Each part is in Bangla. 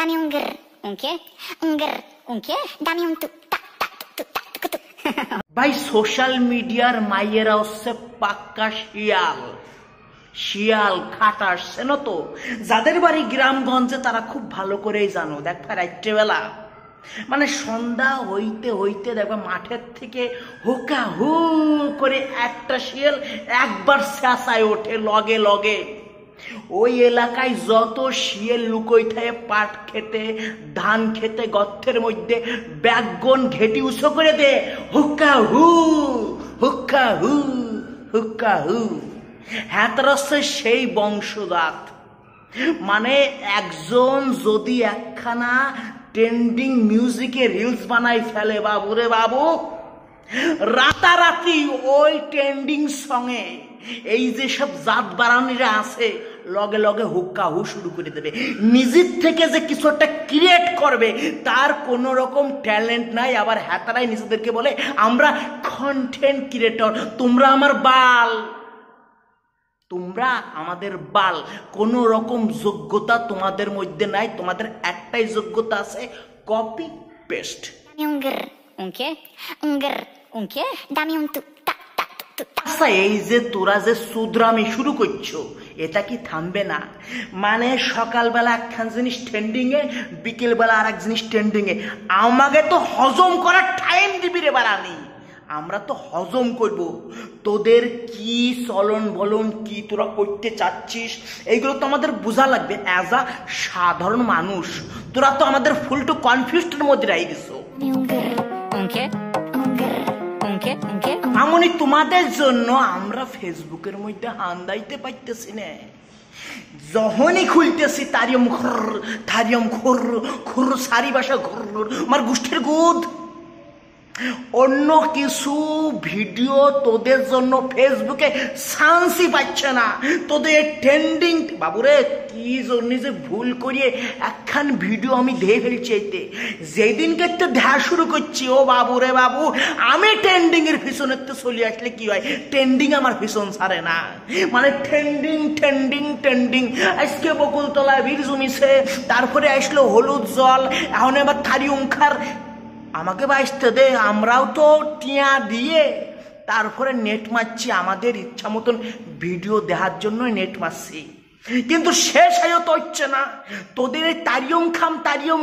dame un grr, un qué, un qué, dame un tuk tak tak tuk tak tuk tuk। ভাই সোশ্যাল মিডিয়ার মাইয়েরা হচ্ছে পাক্কা শিয়াল, শিয়াল খাটাস চেনো তো? যাদের বাড়ি গ্রামগঞ্জে তারা খুব ভালো করেই জানো। দেখবা রাত্রেবেলা মানে সন্ধ্যা হইতে হইতে দেখবা মাঠের থেকে হুকা হু করে একটা শিয়াল একবার চেঁচায় ওঠে লগে লগে। ওই এলাকায় যত শিয়াল লুকোই থাকে পাট খেতে ধান খেতে গর্তের মধ্যে ব্যাগন ঘেটি উঁচু করে দে হুক্কা হু হুক্কা হু হুক্কা হু। হ্যাঁ তার হচ্ছে সেই বংশজাত। মানে একজন যদি একখানা ট্রেন্ডিং মিউজিকে রিলস বানাই ফেলে বাবুরে বাবু, রাতারাতি ওই ট্রেন্ডিং সঙ্গে এই যে সব জাত বাড়ানিরা আছে লগে লগে হুক্কা হু শুরু করে দেবে। নিজের থেকে যে কিছু একটা ক্রিয়েট করবে তার কোনো রকম ট্যালেন্ট নাই। আবার হ্যাতারাই নিজেদেরকে বলে আমরা কন্টেন্ট ক্রিয়েটর। তোমরা আমার বাল, তোমরা আমাদের বাল। কোনো রকম যোগ্যতা তোমাদের মধ্যে নাই। তোমাদের একটাই যোগ্যতা আছে, copy paste. Dame un grr, un qué, un qué, dame un tuk tak tak tuk tak। আচ্ছা এই যে তোরা যে সুদ্রামি শুরু করছো এটা কি থামবে না? মানে সকালবেলা একখান জিনিস ট্রেন্ডিং এ, বিকেলবেলা আর এক জিনিস ট্রেন্ডিং এ। আমাকে তো হজম করার টাইম দিবি রে বাড়ানি। আমরা তো হজম করব। তোদের কি চলন বলন কি তোরা করতে চাচ্ছিস এইগুলো তো আমাদের বোঝা লাগবে। অ্যাজ আ সাধারণ মানুষ তোরা তো আমাদের ফুল টু কনফিউজড মধ্যে রাই দিছো। এমনই তোমাদের জন্য আমরা ফেসবুকের মধ্যে হান্দাইতে পাইতেছি না। যখনই খুলতেছি তারিয়ম খুর খুর সারি বাসা ঘুর আমার গোষ্ঠীর গুদ। অন্য কিছু ভিডিও তোদের জন্য ফেসবুকে চান্সই পাচ্ছে না। তোদের ট্রেন্ডিং বাবুরে কি জন্য যে ভুল করিয়ে একখান ভিডিও আমি দেখে ফেলছি। এতে যেদিনকে তো দেখা শুরু করছি ও বাবুরে বাবু, আমি ট্রেন্ডিং এর পিছনে তো চলে আসলে কি হয়, ট্রেন্ডিং আমার পিছন ছাড়ে না। মানে ট্রেন্ডিং ট্রেন্ডিং ট্রেন্ডিং। আজকে বকুলতলা বীর জমিছে, তারপরে আসলো হলুদ জল, এখন আবার থারি উংখার। আমাকে বাঁচতে দে, আমরাও তো টিয়া দিয়ে তারপরে নেট মারছি। আমাদের ইচ্ছা মতন ভিডিও দেখার জন্য নেট মারছি, কিন্তু শেষ আয়ও তো হচ্ছে না। তোদের এই তারিয়ম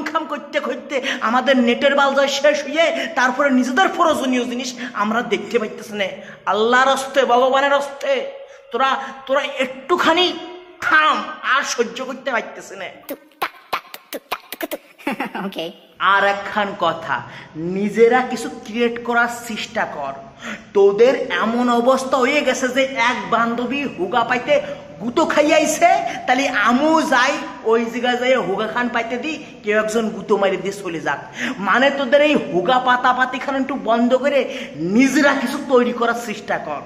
খাম করতে করতে আমাদের নেটের বালজায় শেষ হয়ে তারপরে নিজেদের প্রয়োজনীয় জিনিস আমরা দেখতে পাইতেছি না। আল্লাহর হস্তে ভগবানের হস্তে তোরা তোরা একটুখানি থাম, আর সহ্য করতে পারতেছে না। ওকে। আর একখান কথা, নিজেরা কিছু ক্রিয়েট করার চেষ্টা কর। তোদের এমন অবস্থা হয়ে গেছে যে এক বান্ধবী হুগা পাইতে গুতো খাইয়াইছে, তাহলে আমু যাই ওই জায়গায় যাই হুগা খান পাইতে দিই, কেউ একজন গুতো মারি দিয়ে চলে যাক। মানে তোদের এই হুগা পাতা পাতি খান একটু বন্ধ করে নিজেরা কিছু তৈরি করার চেষ্টা কর।